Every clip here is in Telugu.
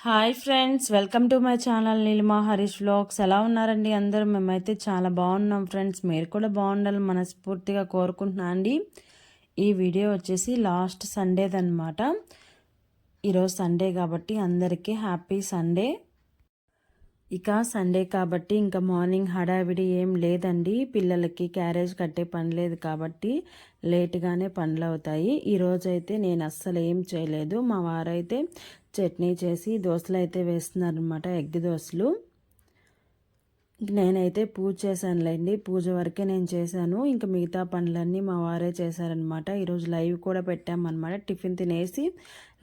Hi friends, welcome to my channel Neelima Harish vlogs. ఎలా ఉన్నారండి అందరూ? మేమైతే చాలా బాగున్నాం ఫ్రెండ్స్. మీరు కూడా బాగుండాలని మనస్ఫూర్తిగా కోరుకుంటున్నా అండి. ఈ వీడియో వచ్చేసి లాస్ట్ సండేదన్నమాట. ఈరోజు సండే కాబట్టి అందరికీ హ్యాపీ సండే. ఇక సండే కాబట్టి ఇంకా మార్నింగ్ హడావిడి ఏం లేదండి. పిల్లలకి క్యారేజ్ కట్టే పని లేదు కాబట్టి లేట్గానే పనులు అవుతాయి. ఈరోజైతే నేను అస్సలు ఏం చేయలేదు. మా వారైతే చట్నీ చేసి దోశలు అయితే వేస్తున్నారనమాట, ఎగ్ దోశలు. నేనైతే పూజ చేశానులేండి, పూజ వరకే నేను చేశాను. ఇంకా మిగతా పనులన్నీ మా వారే చేశారనమాట. ఈరోజు లైవ్ కూడా పెట్టామన్నమాట. టిఫిన్ తినేసి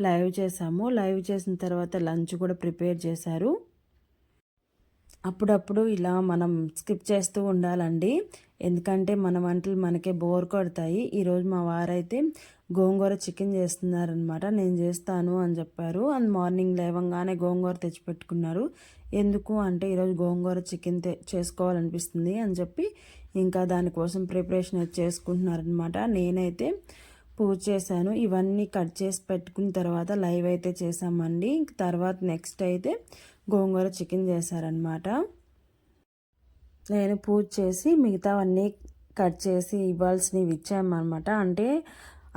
లైవ్ చేసాము. లైవ్ చేసిన తర్వాత లంచ్ కూడా ప్రిపేర్ చేశారు. అప్పుడప్పుడు ఇలా మనం స్కిప్ చేస్తూ ఉండాలండి, ఎందుకంటే మన వంటలు మనకే బోర్ కొడతాయి. ఈరోజు మా వారైతే గోంగూర చికెన్ చేస్తున్నారనమాట. నేను చేస్తాను అని చెప్పారు. అండ్ మార్నింగ్ లేవంగానే గోంగూర తెచ్చిపెట్టుకున్నారు. ఎందుకు అంటే ఈరోజు గోంగూర చికెన్ చేసుకోవాలనిపిస్తుంది అని చెప్పి ఇంకా దానికోసం ప్రిపరేషన్ చేసుకుంటున్నారనమాట. నేనైతే పూజ చేశాను. ఇవన్నీ కట్ చేసి పెట్టుకున్న తర్వాత లైవ్ అయితే చేసామండి. తర్వాత నెక్స్ట్ అయితే గోంగూర చికెన్ చేశారనమాట. నేను పూజ చేసి మిగతావన్నీ కట్ చేసి ఇవ్వాల్సినవి ఇచ్చామన్నమాట. అంటే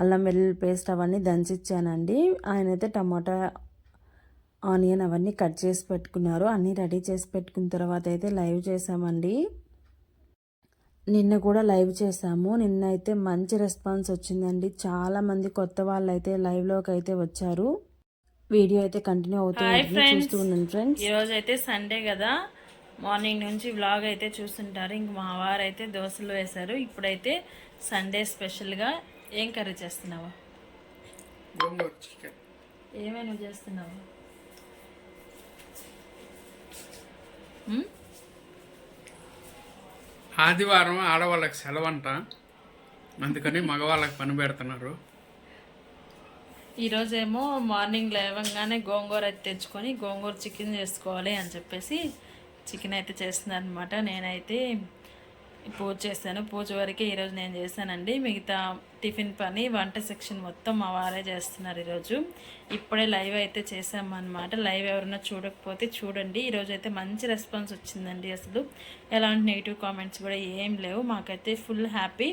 అల్లం వెల్లుల్లి పేస్ట్ అవన్నీ దంచిచ్చానండి. ఆయన అయితే టమాటా ఆనియన్ అవన్నీ కట్ చేసి పెట్టుకున్నారు. అన్నీ రెడీ చేసి పెట్టుకున్న తర్వాత అయితే లైవ్ చేసామండి. నిన్న కూడా లైవ్ చేసాము. నిన్న అయితే మంచి రెస్పాన్స్ వచ్చిందండి. చాలామంది కొత్త వాళ్ళు అయితే లైవ్లోకి అయితే వచ్చారు. వీడియో అయితే కంటిన్యూ అవుతుంది, చూస్తూ ఉండండి ఫ్రెండ్స్. ఈరోజు అయితే సండే కదా, మార్నింగ్ నుంచి వ్లాగ్ అయితే చూస్తుంటారు. ఇంక మా వారు అయితే దోశలు వేశారు. ఇప్పుడైతే సండే స్పెషల్గా ఏం కర్రీ చేస్తున్నావు? ఏమే నువ్వు చేస్తున్నావు? ఆదివారం ఆడవాళ్ళకి సెలవంట, అందుకని మగవాళ్ళకి పని పెడుతున్నారు. ఈరోజేమో మార్నింగ్ లేవగానే గోంగూర అయితే తెచ్చుకొని గోంగూర చికెన్ చేసుకోవాలి అని చెప్పేసి చికెన్ అయితే చేస్తున్నాను అనమాట. నేనైతే పూజ చేశాను. పూజ వరకే ఈరోజు నేను చేశానండి. మిగతా టిఫిన్ పని, వంట సెక్షన్ మొత్తం మా వారే చేస్తున్నారు ఈరోజు. ఇప్పుడే లైవ్ అయితే చేసామన్నమాట. లైవ్ ఎవరైనా చూడకపోతే చూడండి. ఈరోజు అయితే మంచి రెస్పాన్స్ వచ్చిందండి. అసలు ఎలాంటి నెగిటివ్ కామెంట్స్ కూడా ఏం లేవు. మాకైతే ఫుల్ హ్యాపీ.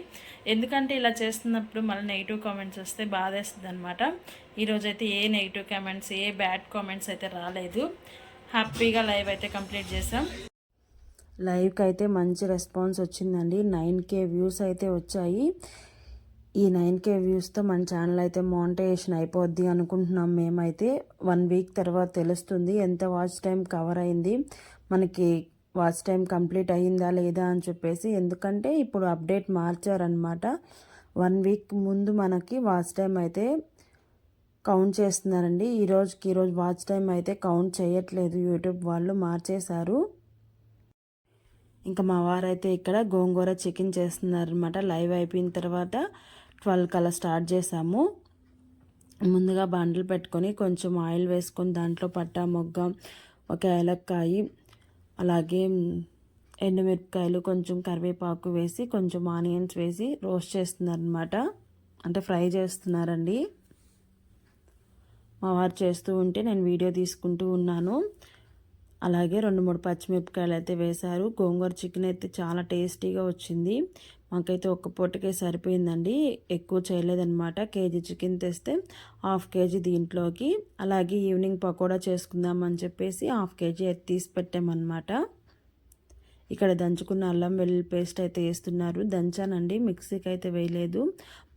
ఎందుకంటే ఇలా చేస్తున్నప్పుడు మళ్ళీ నెగిటివ్ కామెంట్స్ వస్తే బాధేస్తుంది అనమాట. ఈరోజైతే ఏ నెగిటివ్ కామెంట్స్, ఏ బ్యాడ్ కామెంట్స్ అయితే రాలేదు. హ్యాపీగా లైవ్ అయితే కంప్లీట్ చేసాం. లైవ్కి అయితే మంచి రెస్పాన్స్ వచ్చిందండి. 9K వ్యూస్ అయితే వచ్చాయి. ఈ 9K వ్యూస్తో మన ఛానల్ అయితే మానిటైజేషన్ అయిపోద్ది అనుకుంటున్నాం మేమైతే. 1 వీక్ తర్వాత తెలుస్తుంది ఎంత వాచ్ టైం కవర్ అయింది, మనకి వాచ్ టైం కంప్లీట్ అయ్యిందా లేదా అని చెప్పేసి. ఎందుకంటే ఇప్పుడు అప్డేట్ మార్చారనమాట. 1 వీక్ ముందు మనకి వాచ్ టైం అయితే కౌంట్ చేస్తున్నారండి. ఈరోజు వాచ్ టైం అయితే కౌంట్ చేయట్లేదు, యూట్యూబ్ వాళ్ళు మార్చేశారు. ఇంకా మా వారైతే ఇక్కడ గోంగూర చికెన్ చేస్తున్నారనమాట. లైవ్ అయిపోయిన తర్వాత 12 కల్లా స్టార్ట్ చేసాము. ముందుగా బండలు పెట్టుకొని కొంచెం ఆయిల్ వేసుకొని దాంట్లో పట్టా మొగ్గ, ఒక ఏలక్కాయి, అలాగే ఎండుమిరపకాయలు, కొంచెం కరివేపాకు వేసి కొంచెం ఆనియన్స్ వేసి రోస్ట్ చేస్తున్నారనమాట. అంటే ఫ్రై చేస్తున్నారండి. మా వారు చేస్తూ ఉంటే నేను వీడియో తీసుకుంటూ ఉన్నాను. అలాగే 2-3 పచ్చిమిరపకాయలు అయితే వేశారు. గోంగూర చికెన్ అయితే చాలా టేస్టీగా వచ్చింది. మాకైతే ఒక్క పూటకే సరిపోయిందండి, ఎక్కువ చేయలేదన్నమాట. కేజీ చికెన్ తెస్తే 1/2 కేజీ దీంట్లోకి, అలాగే ఈవినింగ్ పకోడా చేసుకుందామని చెప్పేసి 1/2 కేజీ అయితే తీసి పెట్టామన్నమాట. ఇక్కడ దంచుకున్న అల్లం వెల్లుల్లి పేస్ట్ అయితే వేస్తున్నారు. దంచానండి, మిక్సీకి అయితే వేయలేదు,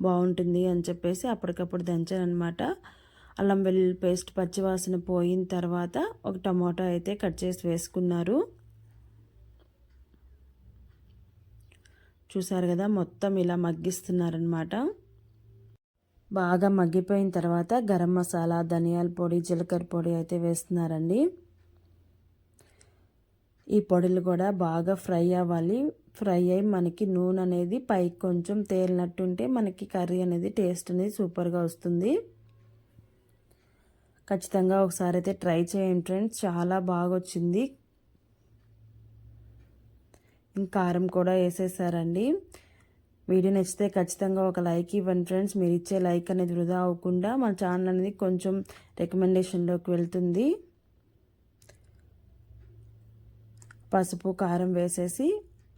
బాగుంటుంది అని చెప్పేసి అప్పటికప్పుడు దంచానమాట. అల్లం వెల్లుల్లి పేస్ట్ పచ్చివాసన పోయిన తర్వాత ఒక టమాటా అయితే కట్ చేసి వేసుకున్నారు. చూసారు కదా, మొత్తం ఇలా మగ్గిస్తున్నారనమాట. బాగా మగ్గిపోయిన తర్వాత గరం మసాలా, ధనియాల పొడి, జీలకర్ర పొడి అయితే వేస్తున్నారండి. ఈ పొడులు కూడా బాగా ఫ్రై అవ్వాలి. ఫ్రై అయ్యి మనకి నూనె అనేది పైకి కొంచెం తేలినట్టుంటే మనకి కర్రీ అనేది టేస్ట్ అనేది సూపర్గా వస్తుంది. ఖచ్చితంగా ఒకసారి అయితే ట్రై చేయండి ఫ్రెండ్స్, చాలా బాగా వచ్చింది. ఇంకా కారం కూడా వేసేసారండి. వీడియో నచ్చితే ఖచ్చితంగా ఒక లైక్ ఇవ్వండి ఫ్రెండ్స్. మీరు ఇచ్చే లైక్ అనేది వృధా అవ్వకుండా మన ఛానల్ అనేది కొంచెం రికమెండేషన్లోకి వెళ్తుంది. పసుపు కారం వేసేసి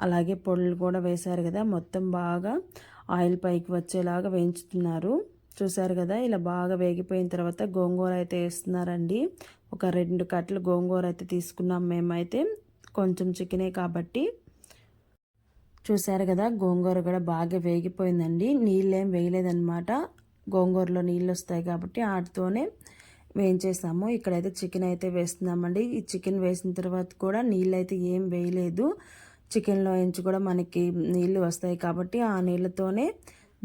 అలాగే పొడులు కూడా వేశారు కదా, మొత్తం బాగా ఆయిల్ పైకి వచ్చేలాగా వేయించుతున్నారు. చూసారు కదా, ఇలా బాగా వేగిపోయిన తర్వాత గోంగూర అయితే వేస్తున్నారండి. ఒక 2 కట్టలు గోంగూర అయితే తీసుకున్నాం మేమైతే, కొంచెం చికెనే కాబట్టి. చూసారు కదా, గోంగూర కూడా బాగా వేగిపోయిందండి. నీళ్ళు ఏం వేయలేదన్నమాట, గోంగూరలో నీళ్ళు వస్తాయి కాబట్టి వాటితోనే వేయించేసాము. ఇక్కడైతే చికెన్ అయితే వేస్తున్నామండి. ఈ చికెన్ వేసిన తర్వాత కూడా నీళ్ళు అయితే ఏం వేయలేదు. చికెన్లో నుంచి కూడా మనకి నీళ్ళు వస్తాయి కాబట్టి ఆ నీళ్ళతోనే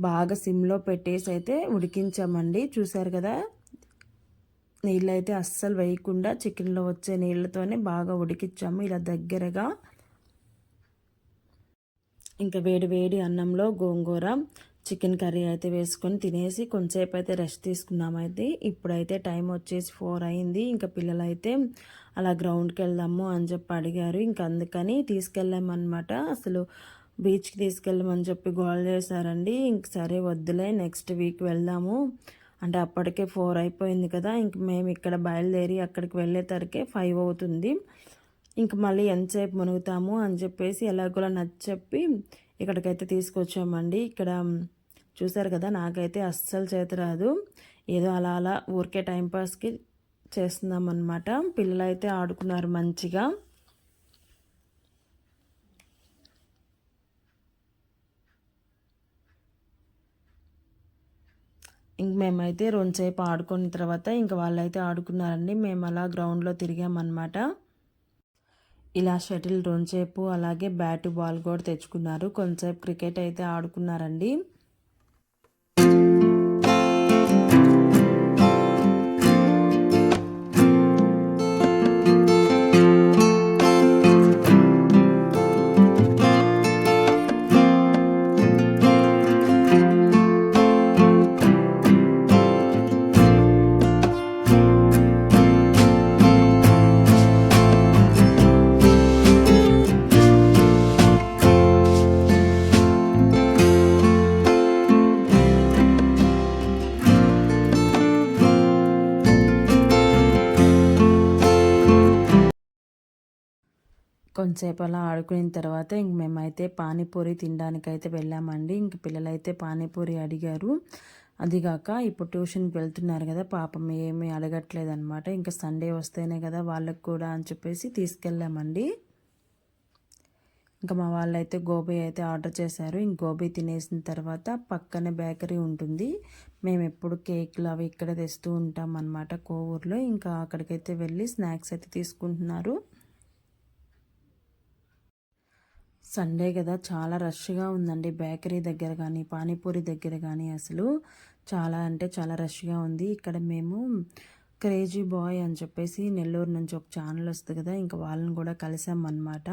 బాగా సిమ్లో పెట్టేసి అయితే ఉడికించామండి. చూసారు కదా, నీళ్ళు అయితే అస్సలు వేయకుండా చికెన్లో వచ్చే నీళ్ళతోనే బాగా ఉడికించాము ఇలా దగ్గరగా. ఇంకా వేడి వేడి అన్నంలో గోంగూర చికెన్ కర్రీ అయితే వేసుకొని తినేసి కొంచెంసేపు అయితే రెస్ట్ తీసుకున్నామైతే. ఇప్పుడైతే టైం వచ్చేసి 4 అయింది. ఇంకా పిల్లలైతే అలా గ్రౌండ్కి వెళ్దాము అని చెప్పి అడిగారు. ఇంకా అందుకని తీసుకెళ్ళామన్నమాట. అసలు బీచ్కి తీసుకెళ్ళమని చెప్పి గోల్ చేశారండి. ఇంక సరే వద్దులే, నెక్స్ట్ వీక్ వెళ్దాము అంటే అప్పటికే 4 అయిపోయింది కదా. ఇంక మేము ఇక్కడ బయలుదేరి అక్కడికి వెళ్ళేసరికి 5 అవుతుంది. ఇంక మళ్ళీ ఎంతసేపు మునుగుతాము అని చెప్పేసి ఎలాగోలా నచ్చచెప్పి ఇక్కడికైతే తీసుకొచ్చామండి. ఇక్కడ చూసారు కదా, నాకైతే అస్సలు చేత రాదు, ఏదో అలా అలా ఊరికే టైంపాస్కి చేస్తున్నాం అన్నమాట. పిల్లలు అయితే ఆడుకున్నారు మంచిగా. ఇంక మేమైతే 2 సేపు ఆడుకున్న తర్వాత ఇంక వాళ్ళైతే ఆడుకున్నారండి. మేము అలా గ్రౌండ్లో తిరిగామన్నమాట. ఇలా షటిల్ 2 సేపు అలాగే బ్యాట్ బాల్ కూడా తెచ్చుకున్నారు. కొంతసేపు క్రికెట్ అయితే ఆడుకున్నారండి. కొంతసేపు అలా ఆడుకున్న తర్వాత ఇంక మేమైతే పానీపూరి తినడానికైతే వెళ్ళామండి. ఇంక పిల్లలైతే పానీపూరి అడిగారు. అదిగాక ఇప్పుడు ట్యూషన్కి వెళ్తున్నారు కదా, పాపం ఏమీ అడగట్లేదన్నమాట. ఇంకా సండే వస్తేనే కదా వాళ్ళకు కూడా అని చెప్పేసి తీసుకెళ్ళామండి. ఇంకా మా వాళ్ళైతే గోబీ అయితే ఆర్డర్ చేశారు. ఇంక గోబీ తినేసిన తర్వాత పక్కనే బేకరీ ఉంటుంది. మేము ఎప్పుడు కేక్లు అవి ఇక్కడ తెస్తూ ఉంటాం అన్నమాట కోవూరులో. ఇంకా అక్కడికైతే వెళ్ళి స్నాక్స్ అయితే తీసుకుంటున్నారు. సండే కదా, చాలా రష్గా ఉందండి బేకరీ దగ్గర కానీ పానీపూరి దగ్గర కానీ. అసలు చాలా అంటే చాలా రష్గా ఉంది. ఇక్కడ మేము క్రేజీ బాయ్ అని చెప్పేసి నెల్లూరు నుంచి ఒక ఛానల్ వస్తుంది కదా, ఇంకా వాళ్ళని కూడా కలిసామన్నమాట.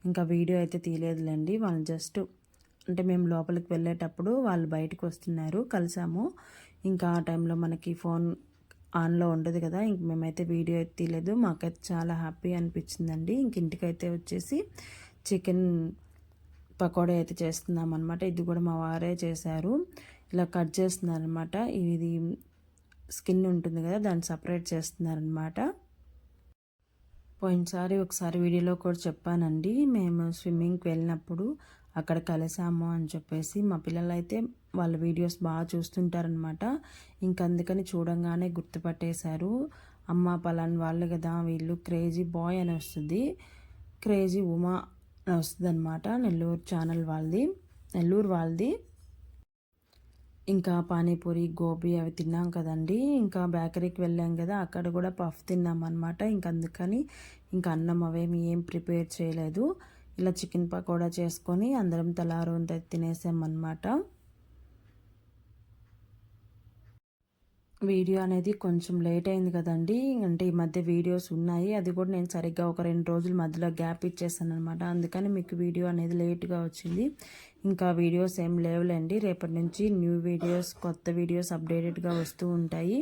ఇంకా వీడియో అయితే తీయలేదులేండి, వాళ్ళు జస్ట్ అంటే మేము లోపలికి వెళ్ళేటప్పుడు వాళ్ళు బయటకు వస్తున్నారు, కలిసాము. ఇంకా ఆ టైంలో మనకి ఫోన్ ఆన్లో ఉండదు కదా, ఇంక మేమైతే వీడియో అయితే తీయలేదు. మాకైతే చాలా హ్యాపీ అనిపించిందండి. ఇంక ఇంటికైతే వచ్చేసి చికెన్ పకోడీ అయితే చేస్తున్నాం అనమాట. ఇది కూడా మా వారే చేశారు. ఇలా కట్ చేస్తున్నారనమాట. ఇది స్కిన్ ఉంటుంది కదా, దాన్ని సపరేట్ చేస్తున్నారనమాట. పోయినసారి ఒకసారి వీడియోలో కూడా చెప్పానండి, మేము స్విమ్మింగ్కి వెళ్ళినప్పుడు అక్కడ కలిసాము అని చెప్పేసి. మా పిల్లలు అయితే వాళ్ళ వీడియోస్ బాగా చూస్తుంటారనమాట. ఇంక అందుకని చూడంగానే గుర్తుపట్టేశారు. అమ్మ పలాని వాళ్ళు కదా వీళ్ళు, క్రేజీ బాయ్ అని వస్తుంది, క్రేజీ ఉమా అని వస్తుంది అనమాట. నెల్లూరు ఛానల్ వాళ్ళది, నెల్లూరు వాళ్ళది. ఇంకా పానీపూరి గోబీ అవి తిన్నాం కదండి. ఇంకా బేకరీకి వెళ్ళాం కదా, అక్కడ కూడా పఫ్ తిన్నాం అనమాట. ఇంక అందుకని ఇంకా అన్నం అవేమి ఏం ప్రిపేర్ చేయలేదు. ఇలా చికెన్ పకోడా చేసుకొని అందరం తలారోంత తినేసామన్నమాట. వీడియో అనేది కొంచెం లేట్ అయింది కదండి, అంటే ఈ మధ్య వీడియోస్ ఉన్నాయి, అది కూడా నేను సరిగ్గా ఒక 2 రోజుల మధ్యలో గ్యాప్ ఇచ్చేసాను అనమాట. అందుకని మీకు వీడియో అనేది లేట్గా వచ్చింది. ఇంకా వీడియోస్ ఏం లేవులేండి, రేపటి నుంచి న్యూ వీడియోస్, కొత్త వీడియోస్ అప్డేటెడ్గా వస్తూ ఉంటాయి.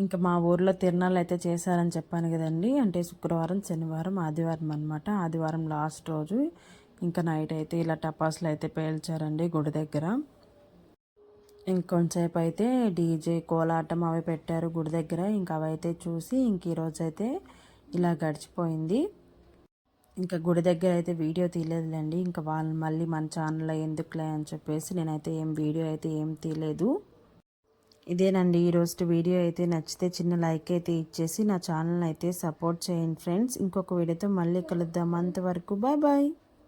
ఇంకా మా ఊర్లో తిరణాలు అయితే చేశారని చెప్పాను కదండి. అంటే శుక్రవారం, శనివారం, ఆదివారం అనమాట. ఆదివారం లాస్ట్ రోజు ఇంకా నైట్ అయితే ఇలా టపాసులు అయితే పేల్చారండి గుడి దగ్గర. ఇంకొంచెంసేపు అయితే డీజే కోలాటం అవి పెట్టారు గుడి దగ్గర. ఇంకా అవైతే చూసి ఇంక ఈరోజు అయితే ఇలా గడిచిపోయింది. ఇంకా గుడి దగ్గర అయితే వీడియో తీయలేదులేండి. ఇంకా వాళ్ళు మళ్ళీ మన ఛానల్లో ఎందుకులే అని చెప్పేసి నేనైతే వీడియో అయితే ఏం తీయలేదు. ఇదేనండి ఈరోజు వీడియో అయితే. నచ్చితే చిన్న లైక్ అయితే ఇచ్చేసి నా ఛానల్ అయితే సపోర్ట్ చేయండి ఫ్రెండ్స్. ఇంకొక వీడియోతో మళ్ళీ కలుద్దాం. అంతవరకు బాయ్ బాయ్.